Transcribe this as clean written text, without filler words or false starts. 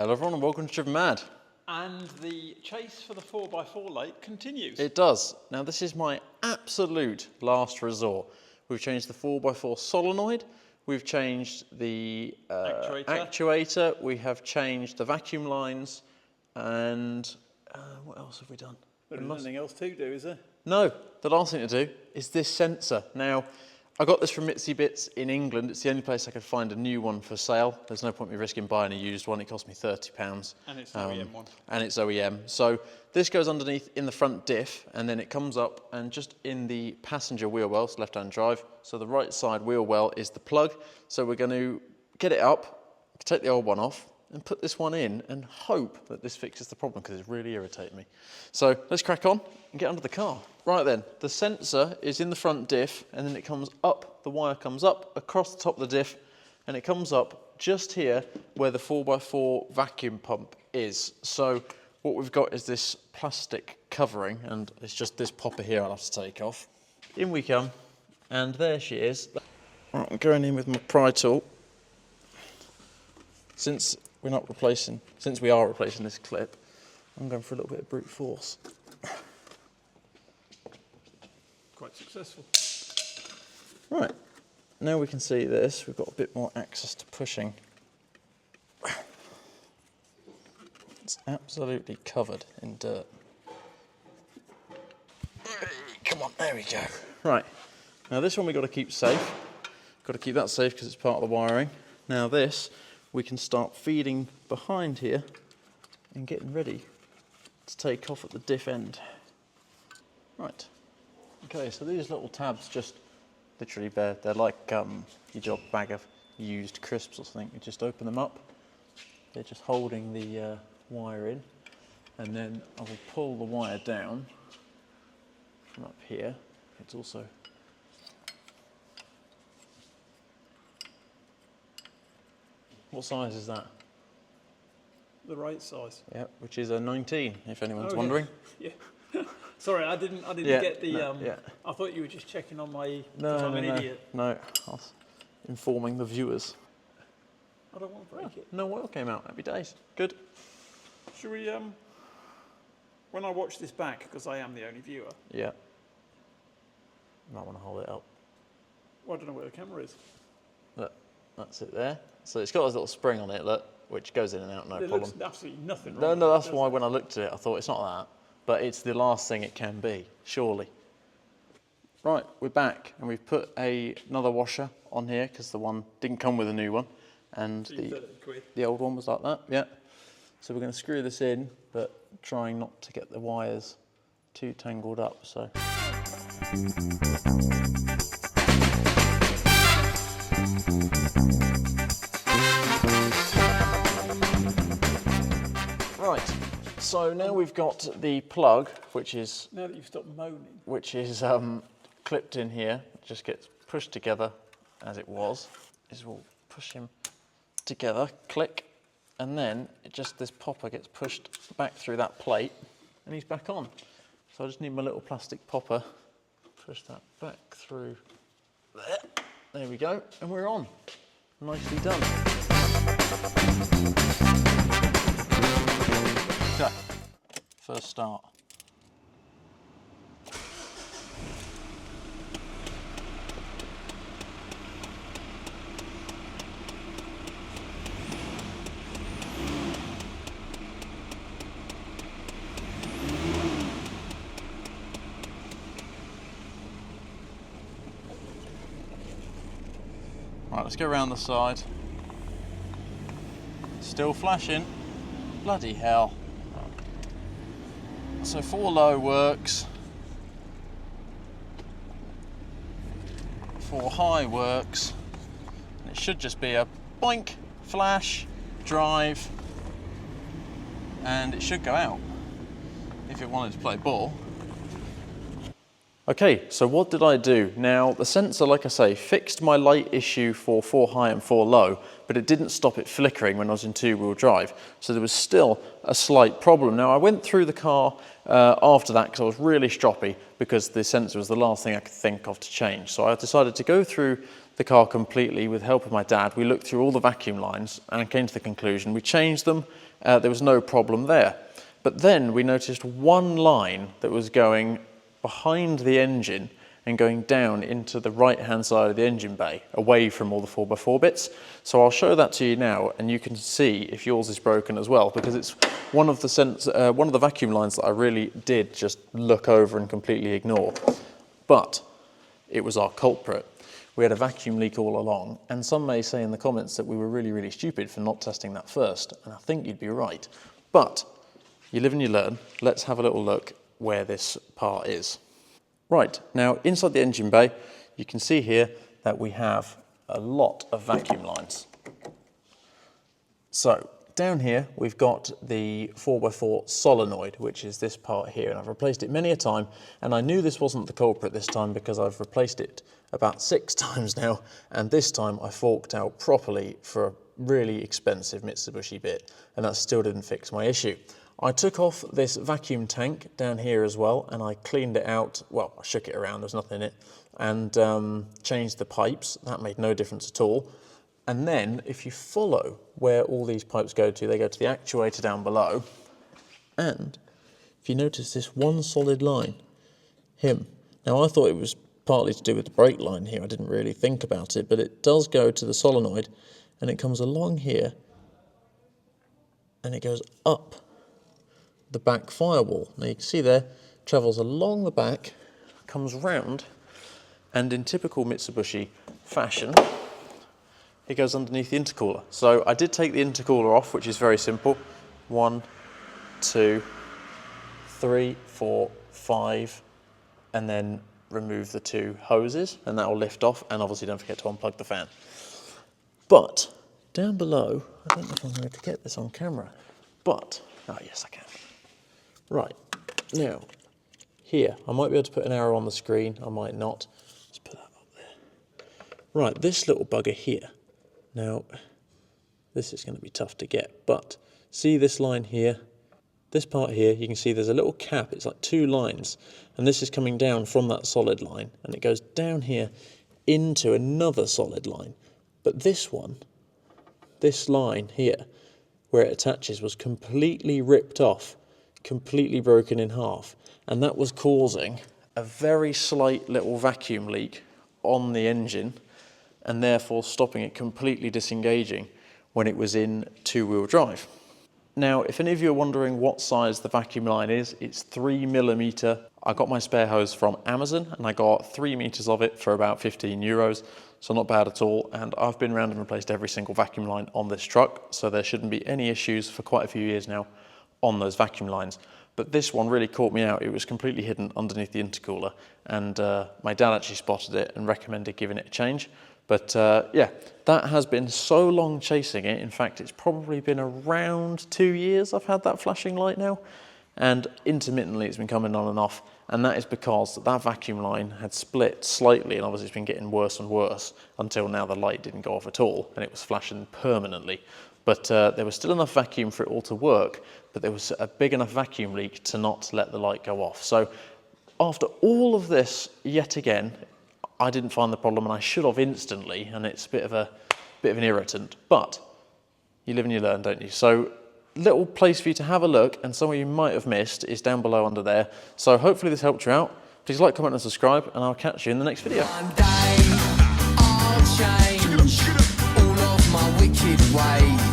Hello everyone and welcome to Drivenmad. And the chase for the 4x4 lake continues. It does. Now this is my absolute last resort. We've changed the 4x4 solenoid, we've changed the actuator, we have changed the vacuum lines, and what else have we done? There's nothing else to do, is there? No, the last thing to do is this sensor. Now, I got this from Mitsubishi in England. It's the only place I could find a new one for sale. There's no point me risking buying a used one. It cost me £30. And it's an OEM one. And it's OEM. So this goes underneath in the front diff, and then it comes up and just in the passenger wheel well, it's left-hand drive. So the right side wheel well is the plug. So we're going to get it up, take the old one off, and put this one in and hope that this fixes the problem because it's really irritating me. So let's crack on and get under the car. Right then, the sensor is in the front diff and then it comes up, the wire comes up across the top of the diff and it comes up just here where the 4x4 vacuum pump is. So what we've got is this plastic covering and it's just this popper here I'll have to take off. In we come and there she is. Right, I'm going in with my pry tool. Since we are replacing this clip, I'm going for a little bit of brute force. Quite successful. Right, now we can see this, we've got a bit more access to pushing. It's absolutely covered in dirt. Come on, there we go. Right, now this one we've got to keep safe. Got to keep that safe because it's part of the wiring. Now this, we can start feeding behind here and getting ready to take off at the diff end. Right. Okay, so these little tabs just literally, they're like your bag of used crisps or something. You just open them up. They're just holding the wire in. And then I will pull the wire down from up here. It's also what size is that? The right size. Yeah, which is a 19, if anyone's wondering. Yeah. Sorry, I didn't get the. Yeah. I thought you were just checking on my. No, I'm an idiot. No, I was informing the viewers. I don't want to break it. No oil came out. Happy days. Good. Should we? When I watch this back, because I am the only viewer. Yeah. Might want to hold it up. Well, I don't know where the camera is. Look, that's it there. So it's got a little spring on it, look, which goes in and out, no problem. Looks absolutely nothing wrong. No, that's why when I looked at it, I thought it's not that, but it's the last thing it can be, surely. Right, we're back, and we've put another washer on here because the one didn't come with a new one, and the old one was like that. Yeah. So we're going to screw this in, but trying not to get the wires too tangled up. So. Right, so now we've got the plug, which is... Now that you've stopped moaning. Which is clipped in here, it just gets pushed together as it was. We'll push him together, click, and then this popper gets pushed back through that plate, and he's back on. So I just need my little plastic popper, push that back through there. There we go, and we're on. Nicely done. Okay, first start. Right, let's go around the side. Still flashing. Bloody hell. So 4 low works. 4 high works. And it should just be a boink, flash, drive, and it should go out if it wanted to play ball. Okay, so what did I do? Now, the sensor, like I say, fixed my light issue for 4 high and 4 low, but it didn't stop it flickering when I was in 2-wheel drive. So there was still a slight problem. Now, I went through the car after that because I was really stroppy because the sensor was the last thing I could think of to change. So I decided to go through the car completely with the help of my dad. We looked through all the vacuum lines and came to the conclusion we changed them. There was no problem there. But then we noticed one line that was going behind the engine and going down into the right-hand side of the engine bay, away from all the 4x4 bits. So I'll show that to you now, and you can see if yours is broken as well, because it's one of the vacuum lines that I really did just look over and completely ignore. But it was our culprit. We had a vacuum leak all along, and some may say in the comments that we were really, really stupid for not testing that first, and I think you'd be right. But you live and you learn. Let's have a little look where this part is. Right, now inside the engine bay, you can see here that we have a lot of vacuum lines. So down here, we've got the 4x4 solenoid, which is this part here, and I've replaced it many a time, and I knew this wasn't the culprit this time because I've replaced it about 6 times now, and this time I forked out properly for a really expensive Mitsubishi bit, and that still didn't fix my issue. I took off this vacuum tank down here as well, and I cleaned it out. Well, I shook it around, there's nothing in it, and changed the pipes. That made no difference at all. And then if you follow where all these pipes go to, they go to the actuator down below. And if you notice this one solid line, Now I thought it was partly to do with the brake line here. I didn't really think about it, but it does go to the solenoid, and it comes along here, and it goes up the back firewall. Now you can see there, travels along the back, comes round, and in typical Mitsubishi fashion, it goes underneath the intercooler. So I did take the intercooler off, which is very simple. 1, 2, 3, 4, 5, and then remove the 2 hoses, and that will lift off, and obviously don't forget to unplug the fan. But down below, I don't know if I'm going to get this on camera, but, oh yes I can. Right, now, here, I might be able to put an arrow on the screen, I might not. Let's put that up there. Right, this little bugger here. Now, this is going to be tough to get, but see this line here? This part here, you can see there's a little cap, it's like 2 lines, and this is coming down from that solid line, and it goes down here into another solid line. But this one, this line here, where it attaches, was completely ripped off, completely broken in half, and that was causing a very slight little vacuum leak on the engine, and therefore stopping it completely disengaging when it was in 2-wheel drive. Now, if any of you are wondering what size the vacuum line is, it's 3mm. I got my spare hose from Amazon, and I got 3 meters of it for about €15, so not bad at all. And I've been around and replaced every single vacuum line on this truck, so there shouldn't be any issues for quite a few years now on those vacuum lines. But this one really caught me out. It was completely hidden underneath the intercooler, and my dad actually spotted it and recommended giving it a change. But yeah, that has been so long chasing it. In fact, it's probably been around 2 years I've had that flashing light now, and intermittently it's been coming on and off, and that is because that vacuum line had split slightly, and obviously it's been getting worse and worse until now the light didn't go off at all, and it was flashing permanently. But there was still enough vacuum for it all to work, but there was a big enough vacuum leak to not let the light go off. So after all of this, yet again, I didn't find the problem, and I should have instantly, and it's a bit of an irritant, but you live and you learn, don't you? So little place for you to have a look, and somewhere you might have missed is down below under there. So hopefully this helped you out. Please like, comment and subscribe, and I'll catch you in the next video. One day I'll change all of my wicked ways.